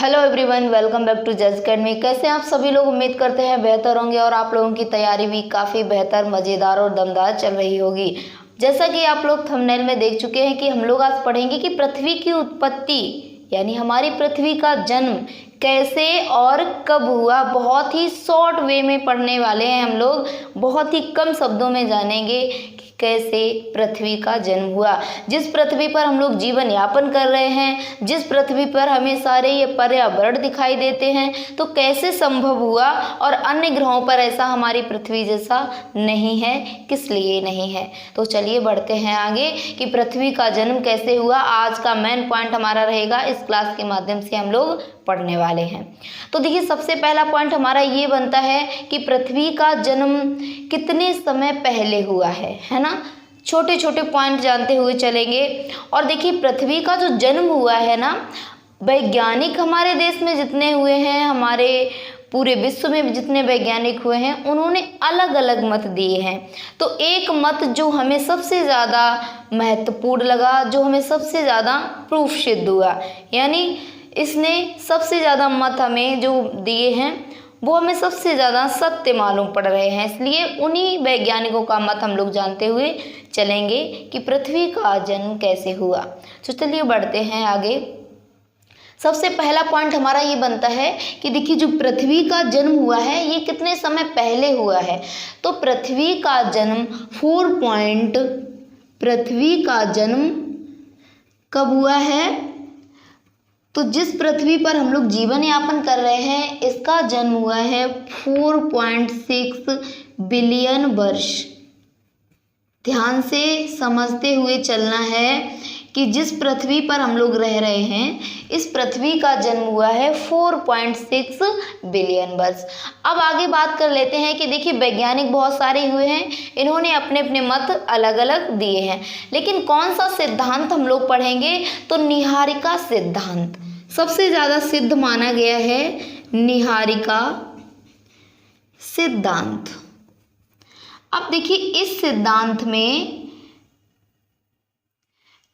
Hello everyone, welcome back to जज academy. कैसे हैं आप सभी लोग? उम्मीद करते हैं बेहतर होंगे और आप लोगों की तैयारी भी काफ़ी बेहतर, मज़ेदार और दमदार चल रही होगी। जैसा कि आप लोग थंबनेल में देख चुके हैं कि हम लोग आज पढ़ेंगे कि पृथ्वी की उत्पत्ति यानी हमारी पृथ्वी का जन्म कैसे और कब हुआ। बहुत ही शॉर्ट वे में पढ़ने वाले हैं हम लोग, बहुत ही कम शब्दों में जानेंगे कि कैसे पृथ्वी का जन्म हुआ। जिस पृथ्वी पर हम लोग जीवन यापन कर रहे हैं, जिस पृथ्वी पर हमें सारे ये पर्यावरण दिखाई देते हैं, तो कैसे संभव हुआ और अन्य ग्रहों पर ऐसा हमारी पृथ्वी जैसा नहीं है, किस लिए नहीं है। तो चलिए बढ़ते हैं आगे कि पृथ्वी का जन्म कैसे हुआ। आज का मेन पॉइंट हमारा रहेगा, इस क्लास के माध्यम से हम लोग पढ़ने वाले हैं। तो देखिए, सबसे पहला पॉइंट हमारा ये बनता है कि पृथ्वी का जन्म कितने समय पहले हुआ है ना। छोटे छोटे पॉइंट जानते हुए चलेंगे। और देखिए, पृथ्वी का जो जन्म हुआ है ना, वैज्ञानिक हमारे देश में जितने हुए हैं, हमारे पूरे विश्व में जितने वैज्ञानिक हुए हैं, उन्होंने अलग अलग मत दिए हैं। तो एक मत जो हमें सबसे ज़्यादा महत्वपूर्ण लगा, जो हमें सबसे ज़्यादा प्रूफ सिद्ध हुआ, यानी इसने सबसे ज़्यादा मत हमें जो दिए हैं वो हमें सबसे ज़्यादा सत्य मालूम पड़ रहे हैं, इसलिए उन्हीं वैज्ञानिकों का मत हम लोग जानते हुए चलेंगे कि पृथ्वी का जन्म कैसे हुआ। तो चलिए बढ़ते हैं आगे। सबसे पहला पॉइंट हमारा ये बनता है कि देखिए, जो पृथ्वी का जन्म हुआ है ये कितने समय पहले हुआ है। तो पृथ्वी का जन्म पृथ्वी का जन्म कब हुआ है? तो जिस पृथ्वी पर हम लोग जीवन यापन कर रहे हैं, इसका जन्म हुआ है 4.6 बिलियन वर्ष। ध्यान से समझते हुए चलना है कि जिस पृथ्वी पर हम लोग रह रहे हैं, इस पृथ्वी का जन्म हुआ है 4.6 बिलियन वर्ष। अब आगे बात कर लेते हैं कि देखिए, वैज्ञानिक बहुत सारे हुए हैं, इन्होंने अपने अपने मत अलग अलग दिए हैं, लेकिन कौन सा सिद्धांत हम लोग पढ़ेंगे? तो निहारिका सिद्धांत सबसे ज़्यादा सिद्ध माना गया है। निहारिका सिद्धांत। अब देखिए, इस सिद्धांत में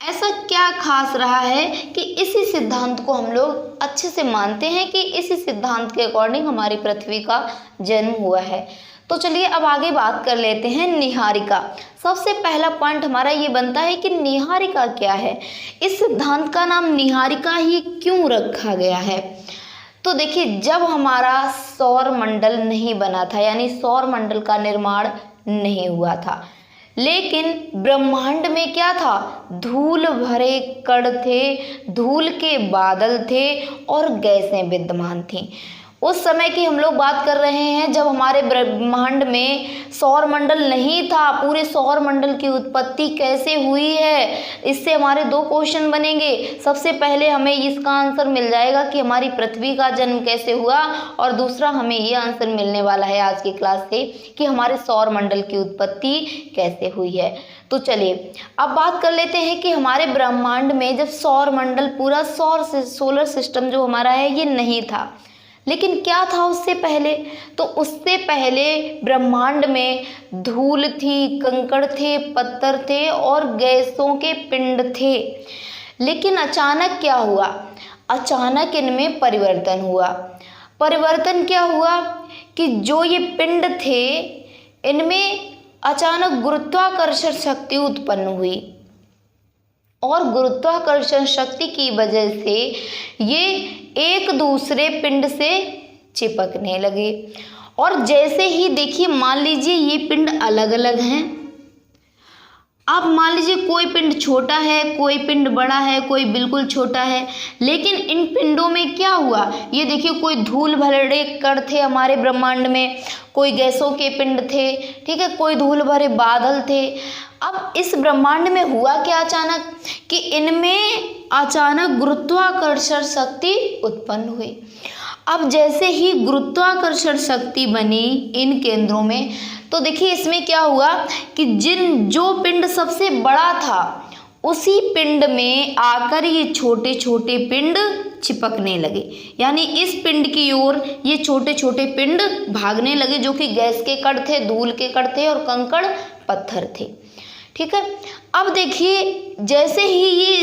ऐसा क्या खास रहा है कि इसी सिद्धांत को हम लोग अच्छे से मानते हैं कि इसी सिद्धांत के अकॉर्डिंग हमारी पृथ्वी का जन्म हुआ है। तो चलिए अब आगे बात कर लेते हैं निहारिका। सबसे पहला पॉइंट हमारा ये बनता है कि निहारिका क्या है, इस सिद्धांत का नाम निहारिका ही क्यों रखा गया है। तो देखिए, जब हमारा सौर मंडल नहीं बना था, यानी सौर मंडल का निर्माण नहीं हुआ था, लेकिन ब्रह्मांड में क्या था? धूल भरे कण थे, धूल के बादल थे और गैसें विद्यमान थीं। उस समय की हम लोग बात कर रहे हैं जब हमारे ब्रह्मांड में सौर मंडल नहीं था। पूरे सौर मंडल की उत्पत्ति कैसे हुई है, इससे हमारे दो क्वेश्चन बनेंगे। सबसे पहले हमें इसका आंसर मिल जाएगा कि हमारी पृथ्वी का जन्म कैसे हुआ, और दूसरा हमें ये आंसर मिलने वाला है आज की क्लास से कि हमारे सौर मंडल की उत्पत्ति कैसे हुई है। तो चलिए अब बात कर लेते हैं कि हमारे ब्रह्मांड में जब सौर मंडल, पूरा सोलर सिस्टम जो हमारा है, ये नहीं था, लेकिन क्या था उससे पहले? तो उससे पहले ब्रह्मांड में धूल थी, कंकड़ थे, पत्थर थे और गैसों के पिंड थे। लेकिन अचानक क्या हुआ? अचानक इनमें परिवर्तन हुआ। परिवर्तन क्या हुआ कि जो ये पिंड थे, इनमें अचानक गुरुत्वाकर्षण शक्ति उत्पन्न हुई, और गुरुत्वाकर्षण शक्ति की वजह से ये एक दूसरे पिंड से चिपकने लगे। और जैसे ही देखिए, मान लीजिए ये पिंड अलग अलग हैं। अब मान लीजिए कोई पिंड छोटा है, कोई पिंड बड़ा है, कोई बिल्कुल छोटा है, लेकिन इन पिंडों में क्या हुआ? ये देखिए, कोई धूल भरे कण थे हमारे ब्रह्मांड में, कोई गैसों के पिंड थे, ठीक है, कोई धूल भरे बादल थे। अब इस ब्रह्मांड में हुआ क्या अचानक कि इनमें अचानक गुरुत्वाकर्षण शक्ति उत्पन्न हुई। अब जैसे ही गुरुत्वाकर्षण शक्ति बनी इन केंद्रों में, तो देखिए इसमें क्या हुआ कि जो पिंड सबसे बड़ा था, उसी पिंड में आकर ये छोटे छोटे पिंड चिपकने लगे। यानी इस पिंड की ओर ये छोटे छोटे पिंड भागने लगे, जो कि गैस के कण थे, धूल के कण थे और कंकड़ पत्थर थे। ठीक है, अब देखिए जैसे ही ये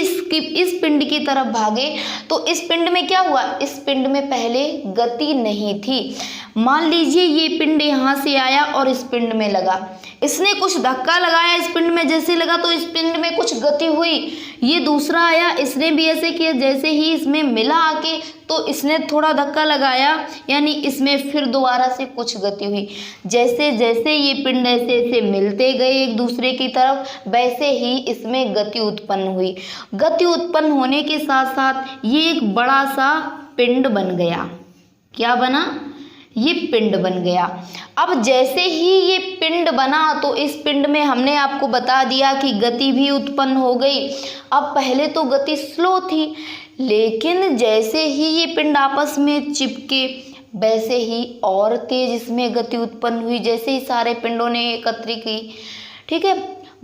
इस पिंड की तरफ भागे तो इस पिंड में क्या हुआ, इस पिंड में पहले गति नहीं थी। मान लीजिए ये पिंड यहाँ से आया और इस पिंड में लगा, इसने कुछ धक्का लगाया, इस पिंड में जैसे लगा तो इस पिंड में कुछ गति हुई। ये दूसरा आया, इसने भी ऐसे किया, जैसे ही इसमें मिला आके तो इसने थोड़ा धक्का लगाया, यानी इसमें फिर दोबारा से कुछ गति हुई। जैसे जैसे ये पिंड ऐसे ऐसे मिलते गए एक दूसरे की तरफ, वैसे ही इसमें गति उत्पन्न हुई। गति उत्पन्न होने के साथ साथ ये एक बड़ा सा पिंड बन गया। क्या बना, ये पिंड बन गया। अब जैसे ही ये पिंड बना तो इस पिंड में हमने आपको बता दिया कि गति भी उत्पन्न हो गई। अब पहले तो गति स्लो थी, लेकिन जैसे ही ये पिंड आपस में चिपके वैसे ही और तेज इसमें गति उत्पन्न हुई। जैसे ही सारे पिंडों ने एकत्रित की, ठीक है,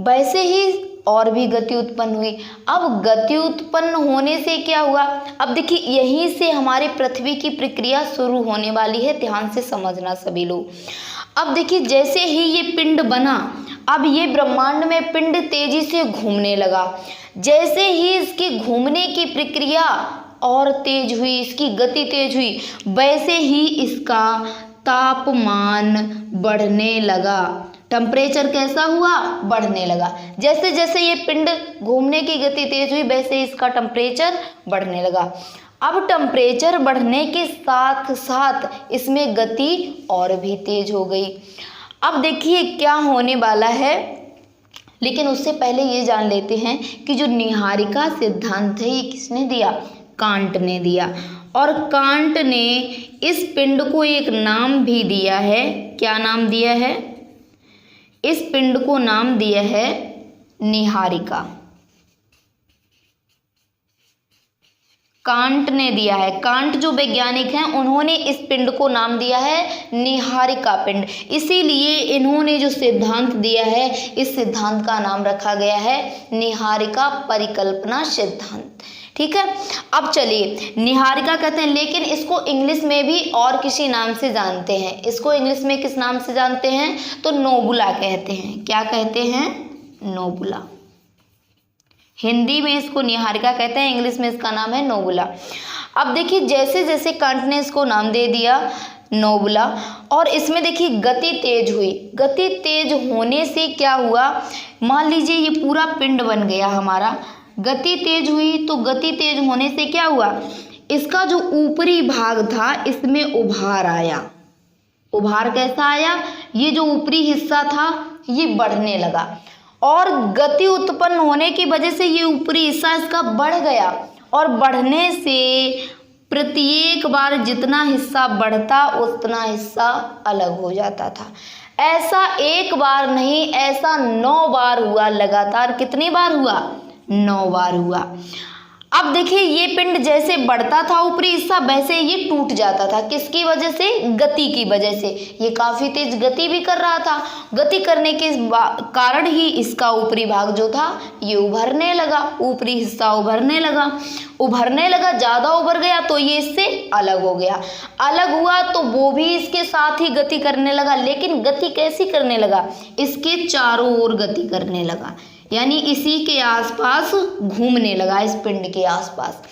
वैसे ही और भी गति उत्पन्न हुई। अब गति उत्पन्न होने से क्या हुआ, अब देखिए यहीं से हमारी पृथ्वी की प्रक्रिया शुरू होने वाली है, ध्यान से समझना सभी लोग। अब देखिए जैसे ही ये पिंड बना, अब ये ब्रह्मांड में पिंड तेजी से घूमने लगा। जैसे ही इसके घूमने की प्रक्रिया और तेज हुई, इसकी गति तेज हुई, वैसे ही इसका तापमान बढ़ने लगा। टेम्परेचर कैसा हुआ, बढ़ने लगा। जैसे जैसे ये पिंड घूमने की गति तेज हुई वैसे इसका टेम्परेचर बढ़ने लगा। अब टेम्परेचर बढ़ने के साथ साथ इसमें गति और भी तेज हो गई। अब देखिए क्या होने वाला है, लेकिन उससे पहले ये जान लेते हैं कि जो निहारिका सिद्धांत है ये किसने दिया, कांट ने दिया। और कांट ने इस पिंड को एक नाम भी दिया है। क्या नाम दिया है, इस पिंड को नाम दिया है निहारिका। कांट ने दिया है, कांट जो वैज्ञानिक हैं उन्होंने इस पिंड को नाम दिया है निहारिका पिंड। इसीलिए इन्होंने जो सिद्धांत दिया है इस सिद्धांत का नाम रखा गया है निहारिका परिकल्पना सिद्धांत। ठीक है, अब चलिए निहारिका कहते हैं, लेकिन इसको इंग्लिश में भी और किसी नाम से जानते हैं। इसको इंग्लिश में किस नाम से जानते हैं, तो नोबुला कहते हैं। क्या कहते हैं, नोबुला। हिंदी में इसको निहारिका कहते हैं, इंग्लिश में इसका नाम है नोबुला। अब देखिए जैसे जैसे कांट ने इसको नाम दे दिया नोबुला, और इसमें देखिए गति तेज हुई। गति तेज होने से क्या हुआ, मान लीजिए ये पूरा पिंड बन गया हमारा, गति तेज हुई तो गति तेज होने से क्या हुआ, इसका जो ऊपरी भाग था इसमें उभार आया। उभार कैसा आया, ये जो ऊपरी हिस्सा था ये बढ़ने लगा, और गति उत्पन्न होने की वजह से ये ऊपरी हिस्सा इसका बढ़ गया, और बढ़ने से प्रत्येक बार जितना हिस्सा बढ़ता उतना हिस्सा अलग हो जाता था। ऐसा एक बार नहीं, ऐसा 9 बार हुआ लगातार। कितनी बार हुआ, 9 बार हुआ। अब देखिए ये पिंड जैसे बढ़ता था ऊपरी हिस्सा वैसे ये टूट जाता था। किसकी वजह से, गति की वजह से। ये काफी तेज गति भी कर रहा था, गति करने के कारण ही इसका ऊपरी भाग जो था ये उभरने लगा, ऊपरी हिस्सा उभरने लगा, ज्यादा उभर गया तो ये इससे अलग हो गया। अलग हुआ तो वो भी इसके साथ ही गति करने लगा, लेकिन गति कैसी करने लगा, इसके चारों ओर गति करने लगा, यानी इसी के आसपास घूमने लगा, इस पिंड के आसपास।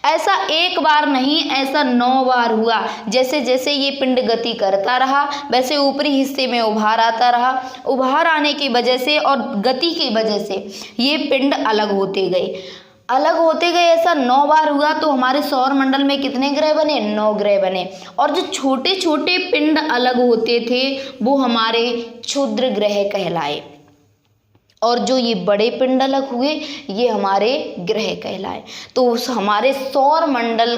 ऐसा एक बार नहीं, ऐसा 9 बार हुआ। जैसे जैसे ये पिंड गति करता रहा वैसे ऊपरी हिस्से में उभार आता रहा। उभार आने की वजह से और गति की वजह से ये पिंड अलग होते गए। ऐसा 9 बार हुआ तो हमारे सौर मंडल में कितने ग्रह बने, 9 ग्रह बने। और जो छोटे छोटे पिंड अलग होते थे वो हमारे क्षुद्र ग्रह कहलाए, और जो ये बड़े पिंड अलग हुए ये हमारे ग्रह कहलाए। तो उस हमारे सौर मंडल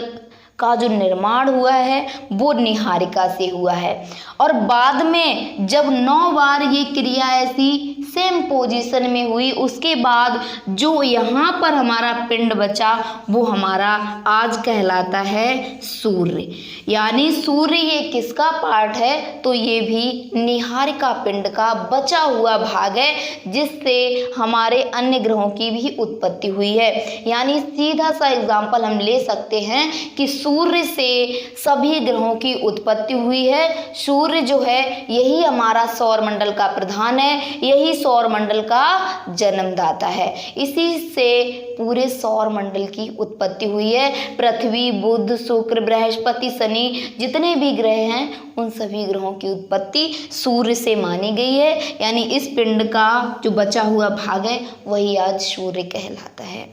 का जो निर्माण हुआ है वो निहारिका से हुआ है। और बाद में जब 9 बार ये क्रिया ऐसी सेम पोजीशन में हुई, उसके बाद जो यहाँ पर हमारा पिंड बचा वो हमारा आज कहलाता है सूर्य। यानी सूर्य ये किसका पार्ट है, तो ये भी निहारिका पिंड का बचा हुआ भाग है, जिससे हमारे अन्य ग्रहों की भी उत्पत्ति हुई है। यानी सीधा सा एग्जाम्पल हम ले सकते हैं कि सूर्य से सभी ग्रहों की उत्पत्ति हुई है। सूर्य जो है यही हमारा सौरमंडल का प्रधान है, यही सौरमंडल का जन्मदाता है। इसी से पूरे सौरमंडल की उत्पत्ति हुई है। पृथ्वी, बुध, शुक्र, बृहस्पति, शनि जितने भी ग्रह हैं उन सभी ग्रहों की उत्पत्ति सूर्य से मानी गई है। यानी इस पिंड का जो बचा हुआ भाग है वही आज सूर्य कहलाता है।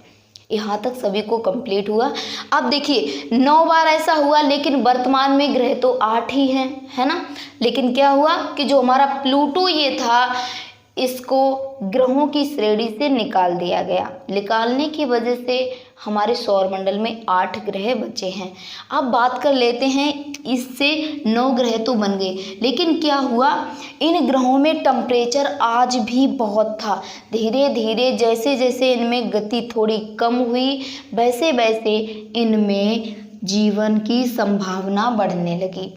यहाँ तक सभी को कंप्लीट हुआ। अब देखिए 9 बार ऐसा हुआ, लेकिन वर्तमान में ग्रह तो 8 ही हैं, है ना। लेकिन क्या हुआ कि जो हमारा प्लूटो ये था, इसको ग्रहों की श्रेणी से निकाल दिया गया। निकालने की वजह से हमारे सौरमंडल में 8 ग्रह बचे हैं। अब बात कर लेते हैं, इससे 9 ग्रह तो बन गए, लेकिन क्या हुआ, इन ग्रहों में टेम्परेचर आज भी बहुत था। धीरे धीरे जैसे जैसे इनमें गति थोड़ी कम हुई, वैसे वैसे इनमें जीवन की संभावना बढ़ने लगी।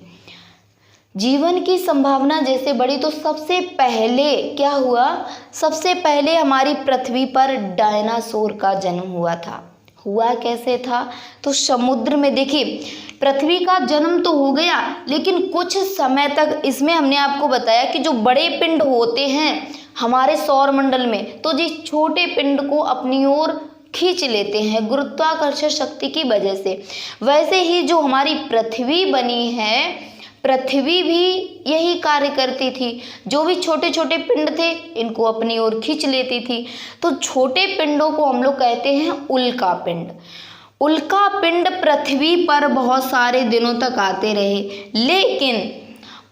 जीवन की संभावना जैसे बढ़ी तो सबसे पहले क्या हुआ, सबसे पहले हमारी पृथ्वी पर डायनासोर का जन्म हुआ था। हुआ कैसे था, तो समुद्र में। देखिए पृथ्वी का जन्म तो हो गया, लेकिन कुछ समय तक इसमें हमने आपको बताया कि जो बड़े पिंड होते हैं हमारे सौरमंडल में, तो जिस छोटे पिंड को अपनी ओर खींच लेते हैं गुरुत्वाकर्षण शक्ति की वजह से। वैसे ही जो हमारी पृथ्वी बनी है, पृथ्वी भी यही कार्य करती थी। जो भी छोटे छोटे पिंड थे इनको अपनी ओर खींच लेती थी। तो छोटे पिंडों को हम लोग कहते हैं उल्का पिंड। उल्का पिंड पृथ्वी पर बहुत सारे दिनों तक आते रहे, लेकिन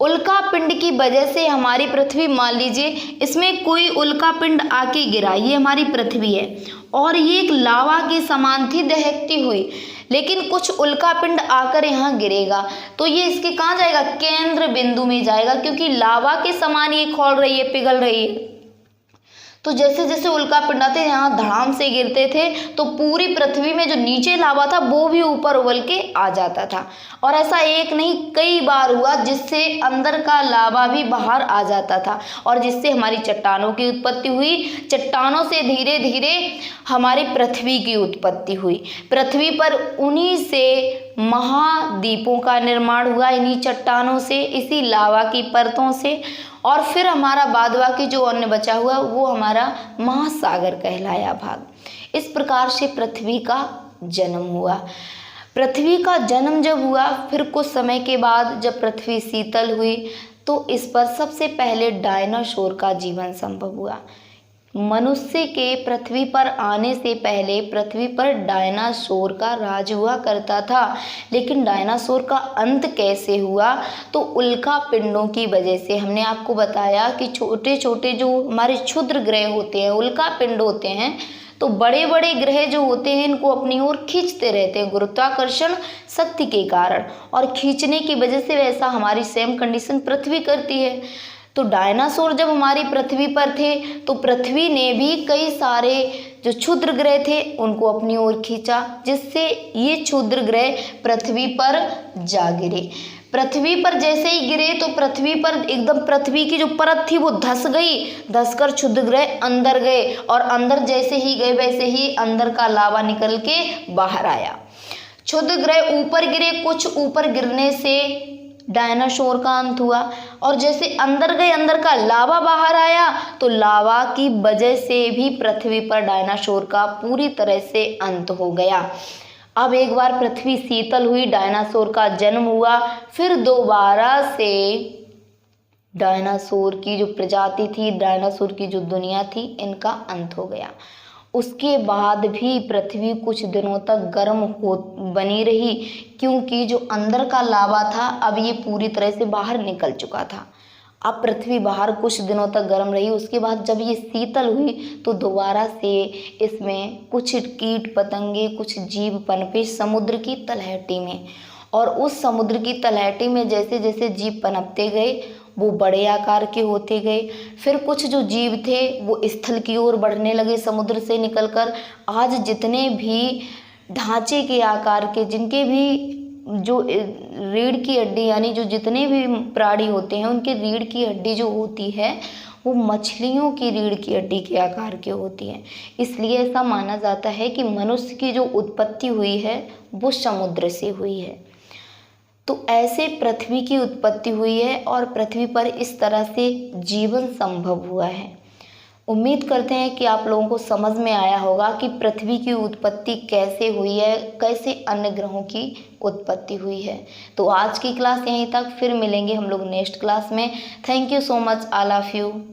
उल्का पिंड की वजह से हमारी पृथ्वी, मान लीजिए इसमें कोई उल्का पिंड आके गिरा, ये हमारी पृथ्वी है और ये एक लावा के समान थी, दहकती हुई, लेकिन कुछ उल्का पिंड आकर यहाँ गिरेगा तो ये इसके कहाँ जाएगा, केंद्र बिंदु में जाएगा, क्योंकि लावा के समान ये खौल रही है, पिघल रही है। तो जैसे जैसे उल्का पिंड आते यहाँ धड़ाम से गिरते थे तो पूरी पृथ्वी में जो नीचे लावा था वो भी ऊपर उबल के आ जाता था। और ऐसा एक नहीं कई बार हुआ जिससे अंदर का लावा भी बाहर आ जाता था और जिससे हमारी चट्टानों की उत्पत्ति हुई। चट्टानों से धीरे धीरे हमारी पृथ्वी की उत्पत्ति हुई। पृथ्वी पर उन्हीं से महाद्वीपों का निर्माण हुआ, इन्हीं चट्टानों से, इसी लावा की परतों से। और फिर हमारा बाद बाकी जो अन्य बचा हुआ वो हमारा महासागर कहलाया भाग। इस प्रकार से पृथ्वी का जन्म हुआ। पृथ्वी का जन्म जब हुआ, फिर कुछ समय के बाद जब पृथ्वी शीतल हुई तो इस पर सबसे पहले डायनासोर का जीवन संभव हुआ। मनुष्य के पृथ्वी पर आने से पहले पृथ्वी पर डायनासोर का राज हुआ करता था। लेकिन डायनासोर का अंत कैसे हुआ, तो उल्का पिंडों की वजह से। हमने आपको बताया कि छोटे छोटे जो हमारे क्षुद्र ग्रह होते हैं, उल्का पिंड होते हैं, तो बड़े बड़े ग्रह जो होते हैं इनको अपनी ओर खींचते रहते हैं गुरुत्वाकर्षण शक्ति के कारण, और खींचने की वजह से वैसा हमारी सेम कंडीशन पृथ्वी करती है। तो डायनासोर जब हमारी पृथ्वी पर थे तो पृथ्वी ने भी कई सारे जो क्षुद्र ग्रह थे उनको अपनी ओर खींचा, जिससे ये क्षुद्र ग्रह पृथ्वी पर जा गिरे। पृथ्वी पर जैसे ही गिरे तो पृथ्वी पर एकदम पृथ्वी की जो परत थी वो धस गई, धसकर क्षुद्र ग्रह अंदर गए, और अंदर जैसे ही गए वैसे ही अंदर का लावा निकल के बाहर आया। क्षुद्र ग्रह ऊपर गिरे, कुछ ऊपर गिरने से डायनासोर का अंत हुआ, और जैसे अंदर गए अंदर का लावा बाहर आया तो लावा की वजह से भी पृथ्वी पर डायनासोर का पूरी तरह से अंत हो गया। अब एक बार पृथ्वी शीतल हुई, डायनासोर का जन्म हुआ, फिर दोबारा से डायनासोर की जो प्रजाति थी, डायनासोर की जो दुनिया थी, इनका अंत हो गया। उसके बाद भी पृथ्वी कुछ दिनों तक गर्म बनी रही, क्योंकि जो अंदर का लावा था अब ये पूरी तरह से बाहर निकल चुका था। अब पृथ्वी बाहर कुछ दिनों तक गर्म रही। उसके बाद जब ये शीतल हुई तो दोबारा से इसमें कुछ कीट पतंगे, कुछ जीव पनपे समुद्र की तलहटी में, और उस समुद्र की तलहटी में जैसे जैसे जीव पनपते गए वो बड़े आकार के होते गए। फिर कुछ जो जीव थे वो स्थल की ओर बढ़ने लगे समुद्र से निकलकर। आज जितने भी ढांचे के आकार के, जिनके भी जो रीढ़ की हड्डी, यानी जो जितने भी प्राणी होते हैं उनके रीढ़ की हड्डी जो होती है वो मछलियों की रीढ़ की हड्डी के आकार की होती हैं। इसलिए ऐसा माना जाता है कि मनुष्य की जो उत्पत्ति हुई है वो समुद्र से हुई है। तो ऐसे पृथ्वी की उत्पत्ति हुई है और पृथ्वी पर इस तरह से जीवन संभव हुआ है। उम्मीद करते हैं कि आप लोगों को समझ में आया होगा कि पृथ्वी की उत्पत्ति कैसे हुई है, कैसे अन्य ग्रहों की उत्पत्ति हुई है। तो आज की क्लास यहीं तक, फिर मिलेंगे हम लोग नेक्स्ट क्लास में। Thank you so much, all of you.